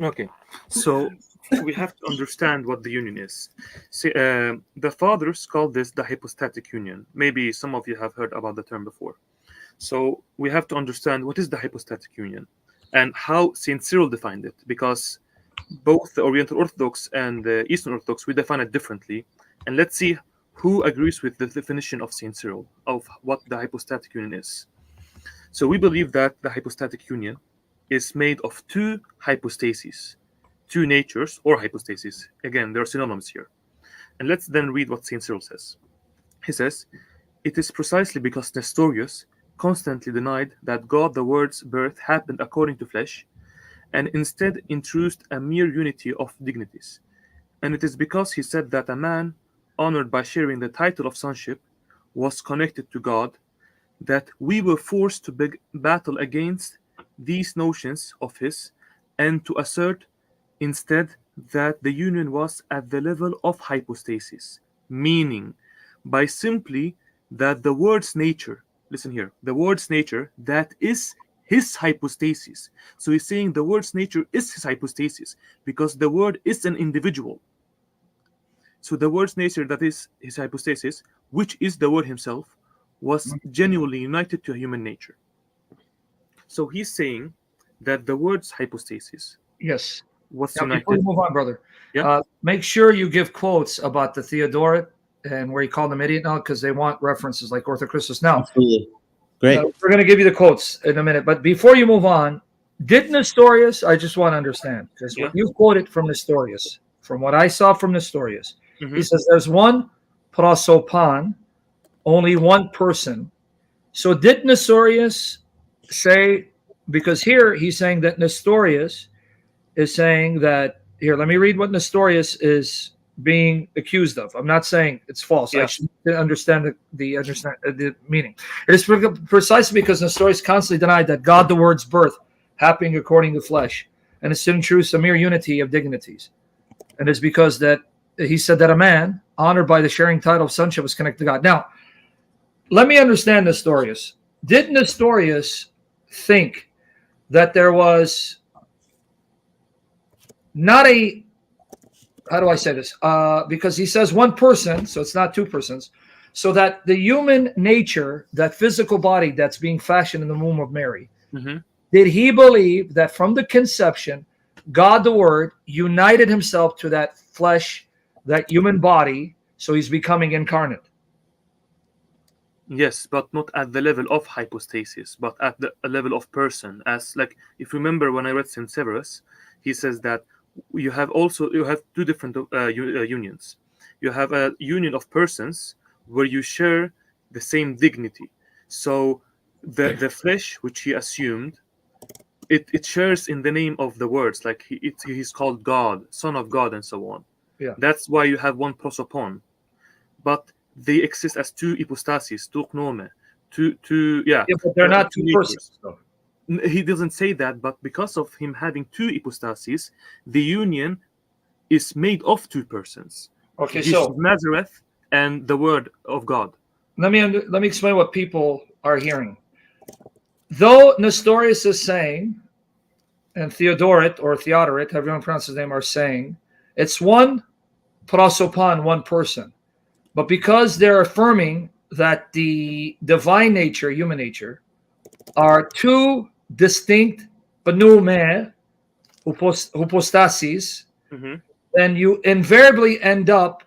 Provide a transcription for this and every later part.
Okay, so we have to understand what the union is. See, the fathers call this the hypostatic union. Maybe some of you have heard about the term before. So we have to understand what is the hypostatic union and how Saint Cyril defined it, because both the Oriental Orthodox and the Eastern Orthodox, we define it differently. And let's see who agrees with the definition of Saint Cyril of what the hypostatic union is. So we believe that the hypostatic union is made of two hypostases, two natures or hypostases. Again, there are synonyms here. And let's then read what Saint Cyril says. He says, "It is precisely because Nestorius constantly denied that God the Word's birth happened according to flesh, and instead introduced a mere unity of dignities. And it is because he said that a man, honored by sharing the title of sonship, was connected to God, that we were forced to battle against these notions of his, and to assert instead that the union was at the level of hypostasis, meaning by simply that the word's nature, listen here, the word's nature, that is his hypostasis." So he's saying the word's nature is his hypostasis because the word is an individual. So the word's nature, that is his hypostasis, which is the word himself, was genuinely united to a human nature. So he's saying that the word's hypostasis Yes. was Now, united. before you move on, brother, Yeah. make sure you give quotes about the Theodoret and where he called them idiot now, because they want references like Orthochristus. Now, Absolutely. Great. we're going to give you the quotes in a minute. But before you move on, did Nestorius, I just want to understand, because what you quoted from Nestorius, from what I saw from Nestorius, he says there's one prosopon, only one person. So did Nestorius say, because here he's saying that Nestorius is saying that, here, let me read what Nestorius is being accused of. I'm not saying it's false. I should understand the meaning. It is precisely because Nestorius constantly denied that God the Word's birth happening according to flesh, and it's introduced a mere unity of dignities. And it's because that he said that a man honored by the sharing title of sonship was connected to God. Now, let me understand Nestorius. Did Nestorius think that there was not a, how do I say this? Because he says one person, so it's not two persons, so that the human nature, that physical body that's being fashioned in the womb of Mary, did he believe that from the conception, God the Word united himself to that flesh, that human body, so he's becoming incarnate? Yes, but not at the level of hypostasis, but at the level of person. As like, if you remember when I read Saint Severus, he says that you have two different unions. You have a union of persons where you share the same dignity. So the flesh, which he assumed, it shares in the name of the words, like he's called God, Son of God, and so on. Yeah. That's why you have one prosopon. But they exist as two hypostases, two gnome, two but they're not two persons, though. He doesn't say that, but because of him having two hypostases, the union is made of two persons. Okay, Jesus so of Nazareth and the Word of God. let me explain what people are hearing. Though Nestorius is saying, and Theodoret or Theodoret, however you want to pronounce his name, are saying it's one prosopon, one person. But because they're affirming that the divine nature, human nature, are two distinct pneume, hypostases, then you invariably end up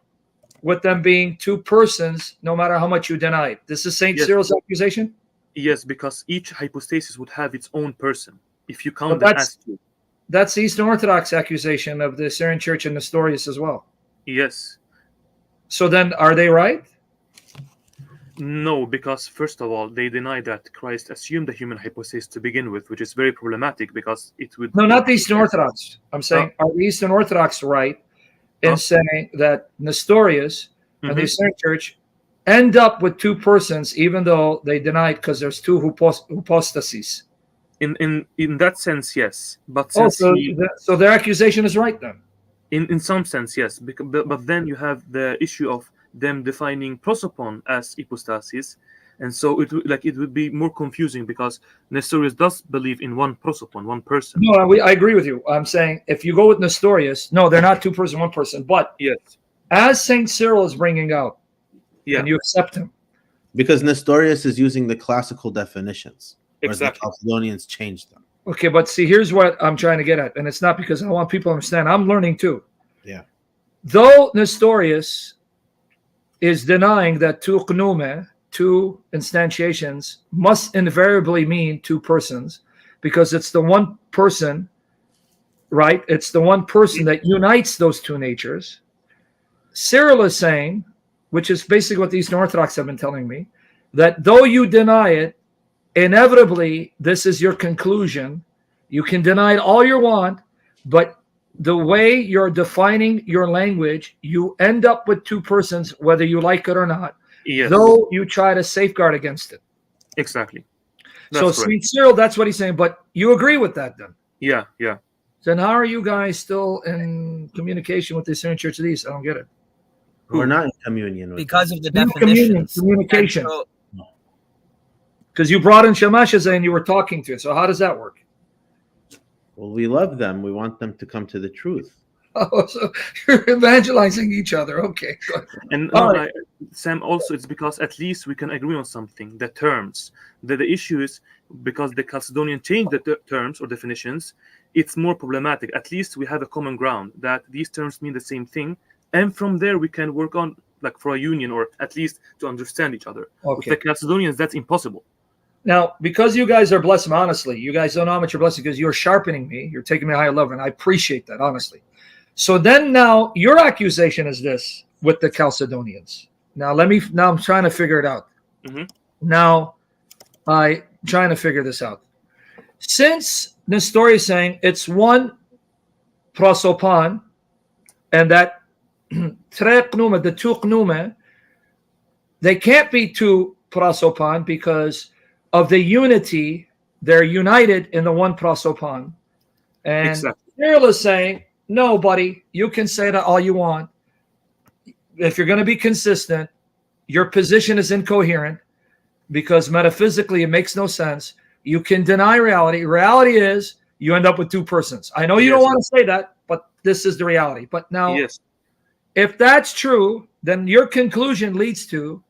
with them being two persons, no matter how much you deny it. This is Saint Cyril's accusation? Yes, because each hypostasis would have its own person, if you count them as two. That's the Eastern Orthodox accusation of the Syrian Church and Nestorius as well. Yes. So then, are they right? No, because first of all, they deny that Christ assumed the human hypostasis to begin with, which is very problematic because it would... No, not the Eastern Orthodox. I'm saying, are the Eastern Orthodox right in saying that Nestorius and the Eastern Church end up with two persons, even though they deny it because there's two hypostases? In that sense, yes. But so their accusation is right then? In some sense, yes. But then you have the issue of them defining prosopon as hypostasis, And so it would be more confusing because Nestorius does believe in one prosopon, one person. No, I agree with you. I'm saying if you go with Nestorius, no, they're not two person, one person. But yes, as Saint Cyril is bringing out, and you accept him, because Nestorius is using the classical definitions, whereas exactly. the Chalcedonians changed them. Okay, but see, here's what I'm trying to get at, and it's not because I want people to understand. I'm learning too. Yeah. Though Nestorius is denying that two gnome, two instantiations, must invariably mean two persons, because it's the one person, right? It's the one person that unites those two natures. Cyril is saying, which is basically what the Eastern Orthodox have been telling me, that though you deny it, inevitably this is your conclusion. You can deny it all you want, but the way you're defining your language, you end up with two persons, whether you like it or not, yes. though you try to safeguard against it. Exactly. So Saint Cyril, that's what he's saying, but you agree with that then? Yeah. Then how are you guys still in communication with the Syrian Church of the East? I don't get it. We're not in communion with because them. of the definitions. Communication. Because you brought in Shamash and you were talking to it. So how does that work? Well, we love them. We want them to come to the truth. Oh, so you're evangelizing each other. Okay, good. And Sam, also it's because at least we can agree on something, the terms. The issue is because the Chalcedonian changed the terms or definitions, it's more problematic. At least we have a common ground that these terms mean the same thing. And from there we can work on for a union, or at least to understand each other. Okay. With the Chalcedonians, that's impossible. Now, because you guys are blessed, honestly, you guys don't know how much you're blessed because you're sharpening me. You're taking me a higher level, and I appreciate that, honestly. So then now your accusation is this with the Chalcedonians. Now I'm trying to figure it out. Mm-hmm. Now I'm trying to figure this out. Since Nestorius is saying it's one prosopon, and that tre pneuma, the two pneuma, they can't be two prosopon because of the unity. They're united in the one prosopon. And exactly. Cyril is saying, no, buddy, you can say that all you want. If you're going to be consistent, your position is incoherent because metaphysically it makes no sense. You can deny reality. Reality is you end up with two persons. I know you don't want to say that, but this is the reality. But now, if that's true, then your conclusion leads to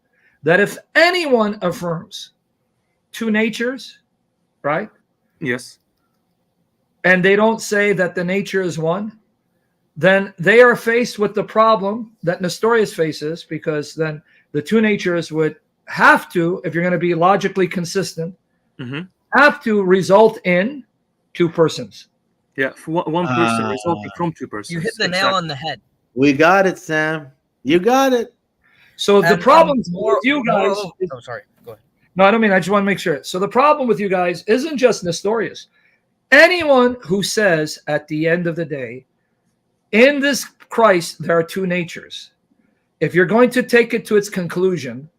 that if anyone affirms two natures, right? Yes. And they don't say that the nature is one, then they are faced with the problem that Nestorius faces, because then the two natures would have to, if you're going to be logically consistent, have to result in two persons. Yeah, one person resulting from two persons. You hit the nail on the head. We got it, Sam. You got it. So the problem with you guys... Oh, sorry. Go ahead. No, I don't mean, I just want to make sure. So the problem with you guys isn't just Nestorius. Anyone who says at the end of the day, in this Christ, there are two natures. If you're going to take it to its conclusion,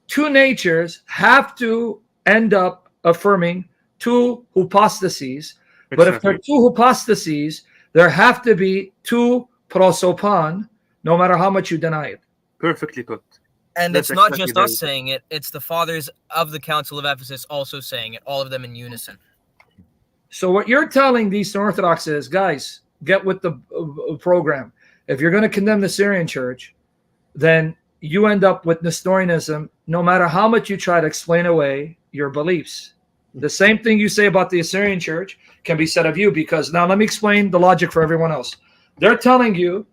two natures have to end up affirming two hypostases. But if there are two hypostases, there have to be two prosopon, no matter how much you deny it. Perfectly put. And it's not just us saying it, it's the fathers of the Council of Ephesus also saying it, all of them in unison. So what you're telling the Eastern Orthodox is, guys, get with the program. If you're going to condemn the Syrian church, then you end up with Nestorianism, no matter how much you try to explain away your beliefs. The same thing you say about the Assyrian church can be said of you, because now let me explain the logic for everyone else. They're telling you,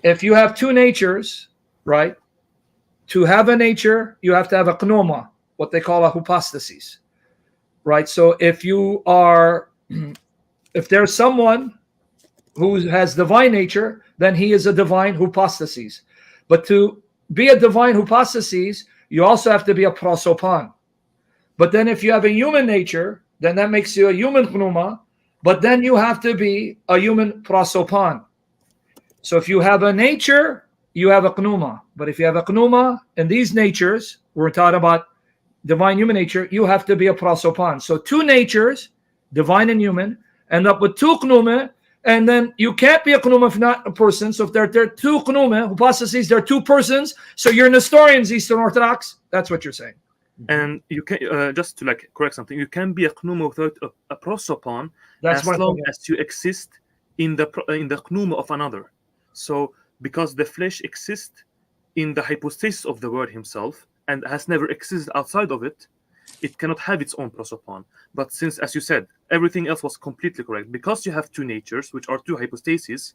if you have two natures, right, to have a nature, you have to have a pneuma, what they call a hypostasis, right? So if you are, if there's someone who has divine nature, then he is a divine hypostasis. But to be a divine hypostasis, you also have to be a prosopon. But then if you have a human nature, then that makes you a human pneuma, but then you have to be a human prosopon. So if you have a nature, you have a pneuma. But if you have a pneuma in these natures, we're talking about divine human nature, you have to be a prosopon. So two natures, divine and human, end up with two pneuma, and then you can't be a pneuma if not a person. So if there are two pneuma, hypostases, there are two persons. So you're Nestorians, Eastern Orthodox. That's what you're saying. And you can just to like correct something, you can be a pneuma without a prosopon That's as long as you exist in the pneuma of another. So because the flesh exists in the hypostasis of the Word Himself and has never existed outside of it, it cannot have its own prosopon. But since, as you said, everything else was completely correct, because you have two natures, which are two hypostases,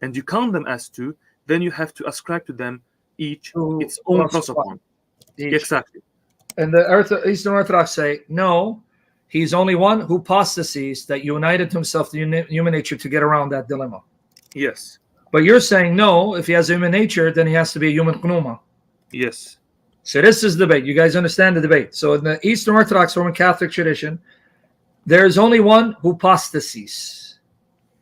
and you count them as two, then you have to ascribe to them each its own prosopon. Exactly. And the Eastern Orthodox say, no, he's only one hypostasis that united himself to human nature to get around that dilemma. Yes. But you're saying, no, if he has a human nature, then he has to be a human pneuma. Yes. So this is the debate. You guys understand the debate. So in the Eastern Orthodox Roman Catholic tradition, there's only one hypostasis.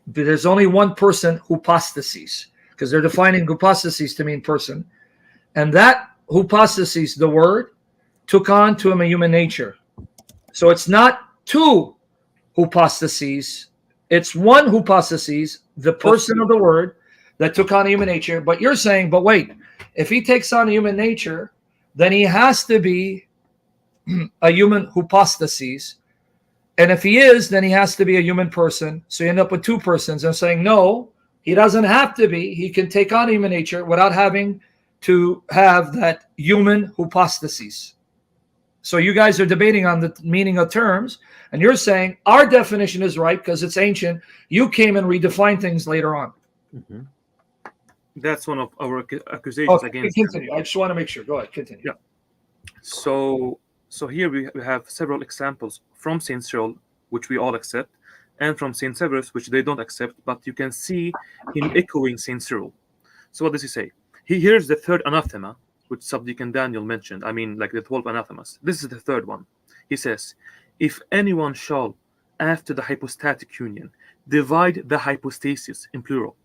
There's only one person hypostasis, because they're defining hypostasis to mean person. And that hypostasis, the Word, took on to him a human nature. So it's not two hypostases. It's one hypostasis, the person of the Word, that took on a human nature. But you're saying, but wait, if he takes on a human nature, then he has to be a human hypostasis. And if he is, then he has to be a human person. So you end up with two persons. I'm saying, no, he doesn't have to be. He can take on human nature without having to have that human hypostasis. So you guys are debating on the meaning of terms, and you're saying our definition is right because it's ancient. You came and redefined things later on. Mm-hmm. That's one of our accusations against. Continue. I just want to make sure. Go ahead. Continue. Yeah. So here we have several examples from Saint Cyril, which we all accept, and from Saint Severus, which they don't accept, but you can see him echoing Saint Cyril. So what does he say? He hears the third anathema, which Subdeacon Daniel mentioned. I mean, like the 12 anathemas. This is the third one. He says, if anyone shall, after the hypostatic union, divide the hypostasis, in plural,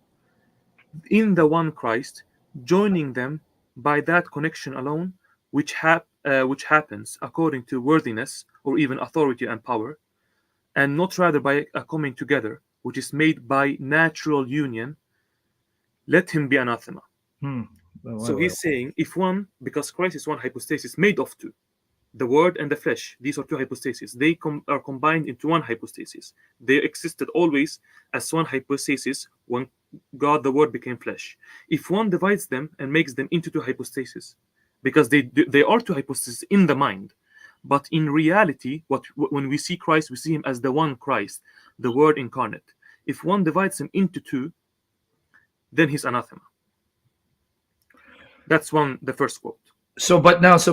in the one Christ, joining them by that connection alone, which happens according to worthiness or even authority and power, and not rather by a coming together, which is made by natural union, let him be anathema. So he's saying, if one, because Christ is one hypostasis made of two, the Word and the flesh, these are two hypostases, they are combined into one hypostasis. They existed always as one hypostasis when God the Word became flesh. If one divides them and makes them into two hypostases, because they are two hypostases in the mind, but in reality, when we see Christ, we see him as the one Christ, the Word incarnate. If one divides him into two, then he's anathema. That's the first quote. So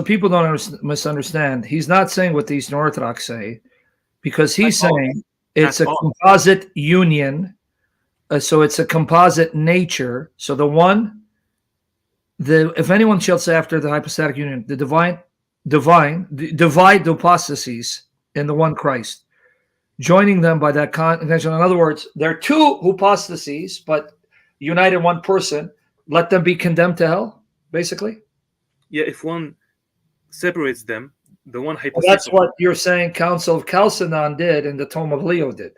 people don't misunderstand. He's not saying what the Eastern Orthodox say, because he's saying it's a composite union. So it's a composite nature. So if anyone shall say after the hypostatic union, the divide the hypostases in the one Christ, joining them by that connection. In other words, there are two hypostases, but united in one person. Let them be condemned to hell, basically. Yeah, if one separates them, the one hypostasis. That's what you're saying Council of Chalcedon did and the Tome of Leo did.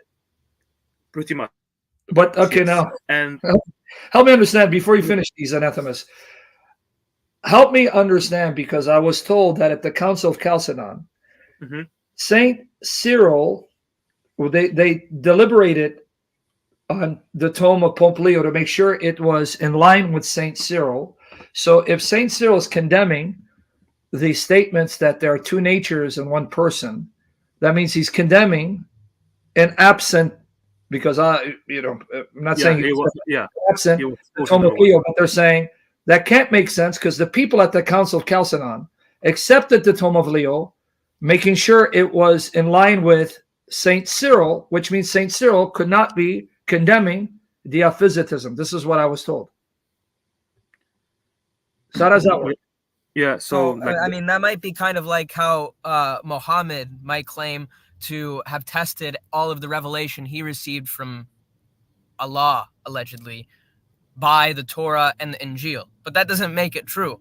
Pretty much. But okay, yes. now and help me understand before you finish these anathemas. Help me understand, because I was told that at the Council of Chalcedon, Saint Cyril, they deliberated on the Tome of Pope Leo to make sure it was in line with Saint Cyril. So if Saint Cyril is condemning the statements that there are two natures in one person, that means he's condemning an absent, because I'm not saying he was absent the Tome of Leo, but they're saying that can't make sense because the people at the Council of Chalcedon accepted the Tome of Leo, making sure it was in line with Saint Cyril, which means Saint Cyril could not be condemning diaphysitism. This is what I was told. So how does that work? Yeah, so I mean, that might be kind of like how Muhammad might claim to have tested all of the revelation he received from Allah, allegedly, by the Torah and the Injil. But that doesn't make it true.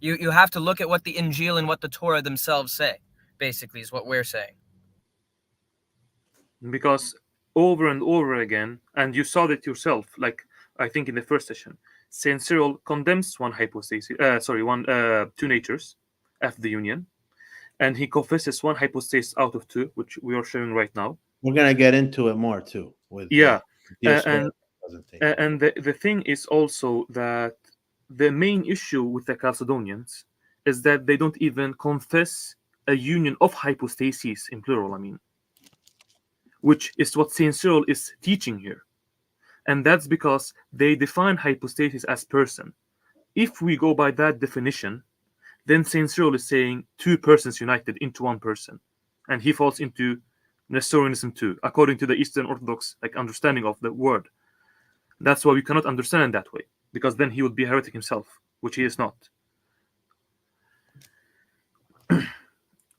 You have to look at what the Injil and what the Torah themselves say, basically, is what we're saying. Because over and over again, and you saw that yourself, like I think in the first session, Saint Cyril condemns one hypostasis, two natures, after the union, and he confesses one hypostasis out of two, which we are showing right now. We're gonna get into it more too. With and the thing is also that the main issue with the Chalcedonians is that they don't even confess a union of hypostases in plural. I mean, which is what Saint Cyril is teaching here, and that's because they define hypostasis as person. If we go by that definition, then Saint Cyril is saying two persons united into one person, and he falls into nestorianism too, according to the Eastern Orthodox understanding of the word. That's why we cannot understand it that way, because then he would be a heretic himself, which he is not.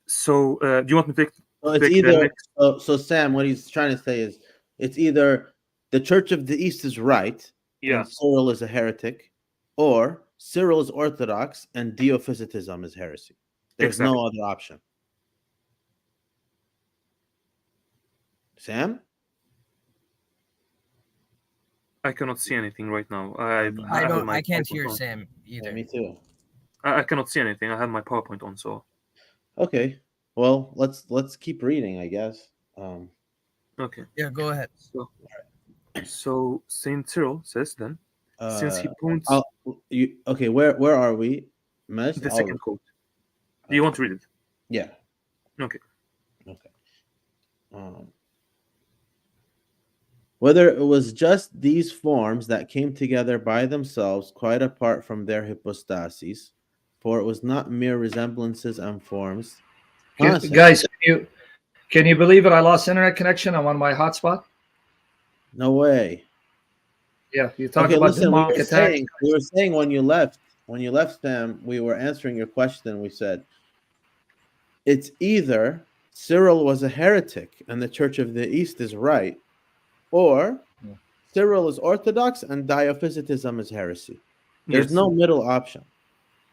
So, do you want me to take? It's either. So Sam, what he's trying to say is, it's either the Church of the East is right, and Cyril is a heretic, or Cyril is Orthodox and Diophysitism is heresy. There's no other option. Sam? I cannot see anything right now. I can't hear Sam either. Yeah, me too. I cannot see anything. I have my PowerPoint on, so. Okay. Well, let's keep reading, I guess. Okay. Yeah, go ahead. So Saint Cyril says then, since he points. Okay, where are we? The second quote. Do you want to read it? Yeah. Okay. Whether it was just these forms that came together by themselves, quite apart from their hypostases, for it was not mere resemblances and forms. Guys, can you believe it? I lost internet connection. I'm on my hotspot. No way. Yeah, you talk about demonic attack. We were saying when you left, Sam, we were answering your question. We said it's either Cyril was a heretic and the Church of the East is right, or Cyril is Orthodox and Diophysitism is heresy. There's no middle option.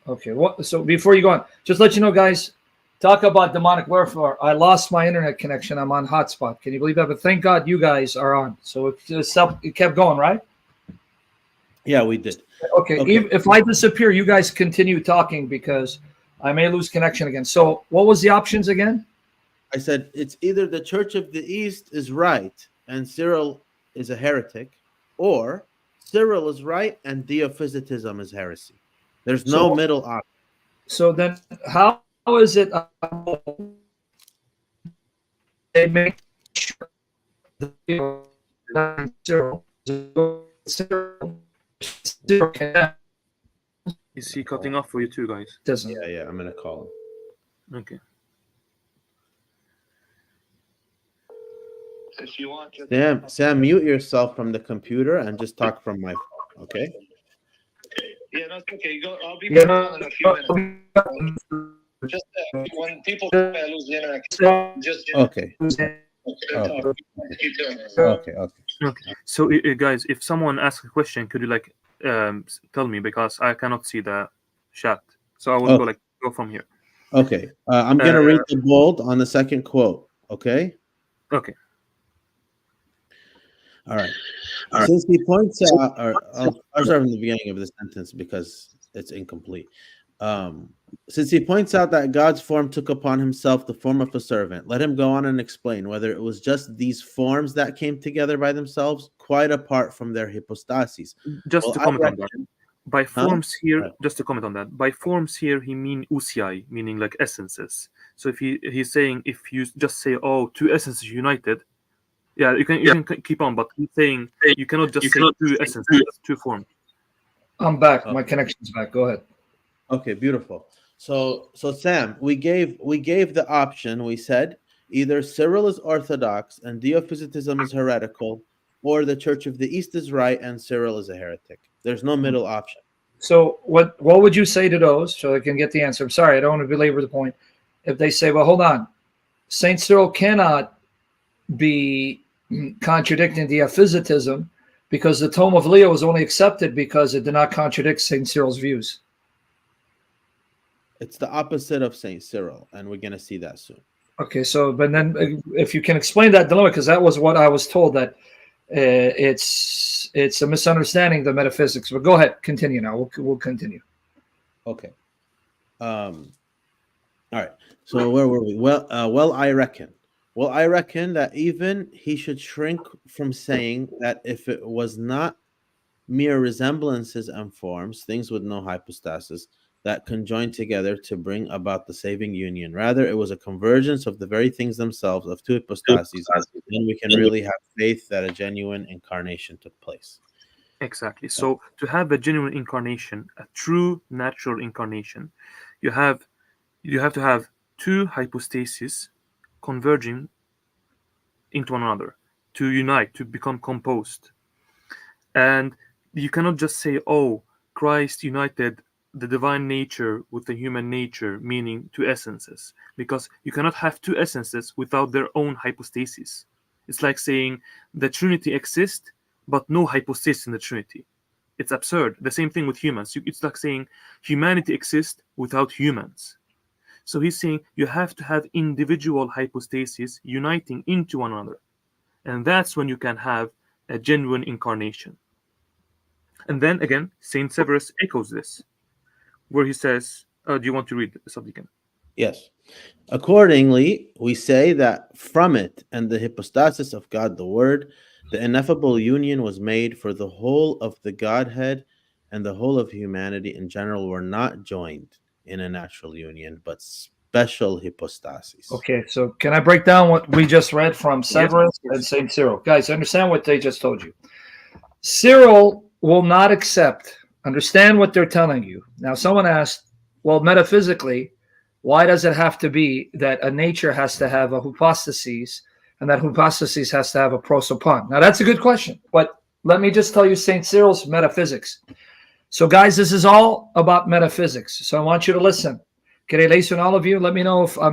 Okay, so before you go on, just let you know, guys, talk about demonic warfare. I lost my internet connection. I'm on hotspot. Can you believe that? But thank God you guys are on. So it kept going, right? Yeah, we did. Okay. If I disappear, you guys continue talking because I may lose connection again. So what was the options again? I said it's either the Church of the East is right and Cyril is a heretic, or Cyril is right and Diophysitism is heresy. There's no middle option. So then how is it they make sure Is he cutting off for you too, guys? Yeah, I'm gonna call him. Okay. If you want, Sam, mute yourself from the computer and just talk from my phone, okay? Yeah, that's okay. I'll be back on in a few minutes. Just when people lose the internet, just okay. Keep doing it. Okay. So, guys, if someone asks a question, could you tell me, because I cannot see the chat. So I will go from here. Okay. I'm gonna read the bold on the second quote. Okay. Okay. All right. Since he points out, I'll start from the beginning of the sentence because it's incomplete. Since he points out that God's form took upon himself the form of a servant, let him go on and explain whether it was just these forms that came together by themselves, quite apart from their hypostases. Just to comment on that. By forms here, just to comment on that. By forms here, he means ousiai, meaning like essences. So if he's saying, if you just say, two essences united, yeah, you can keep on, but he's saying you cannot just say two essences, two forms. I'm back. My connection's back. Go ahead. Okay, beautiful. So Sam, we gave the option. We said either Cyril is Orthodox and Diophysitism is heretical, or the Church of the East is right and Cyril is a heretic. There's no middle option. So what would you say to those so I can get the answer? I'm sorry, I don't want to belabor the point. If they say, well, hold on, Saint Cyril cannot be contradicting Diophysitism because the Tome of Leo was only accepted because it did not contradict Saint Cyril's views. It's the opposite of Saint Cyril, and we're going to see that soon. Okay, so but then if you can explain that dilemma, because that was what I was told, that it's a misunderstanding the metaphysics. But go ahead, continue now. We'll continue. Okay. All right. So where were we? Well, I reckon. Well, I reckon that even he should shrink from saying that if it was not mere resemblances and forms, things with no hypostasis, that conjoined together to bring about the saving union. Rather, it was a convergence of the very things themselves of two hypostases. Then we can really have faith that a genuine incarnation took place. Exactly. So to have a genuine incarnation, a true natural incarnation, you have to have two hypostases converging into one another to unite, to become composed. And you cannot just say, oh, Christ united the divine nature with the human nature, meaning two essences, because you cannot have two essences without their own hypostasis. It's like saying the Trinity exists, but no hypostasis in the Trinity. It's absurd. The same thing with humans. It's like saying humanity exists without humans. So he's saying you have to have individual hypostases uniting into one another. And that's when you can have a genuine incarnation. And then again, Saint Severus echoes this, where he says, do you want to read something again? Yes. Accordingly, we say that from it and the hypostasis of God the Word, the ineffable union was made, for the whole of the Godhead and the whole of humanity in general were not joined in a natural union, but special hypostasis. Okay, so can I break down what we just read from Severus and St. Cyril? Guys, understand what they just told you. Cyril will not accept, understand what they're telling you. Now, someone asked, well, metaphysically, why does it have to be that a nature has to have a hypostasis and that hypostasis has to have a prosopon? Now, that's a good question, but let me just tell you St. Cyril's metaphysics. So, guys, this is all about metaphysics. So I want you to listen. Can I listen, all of you? Let me know if I'm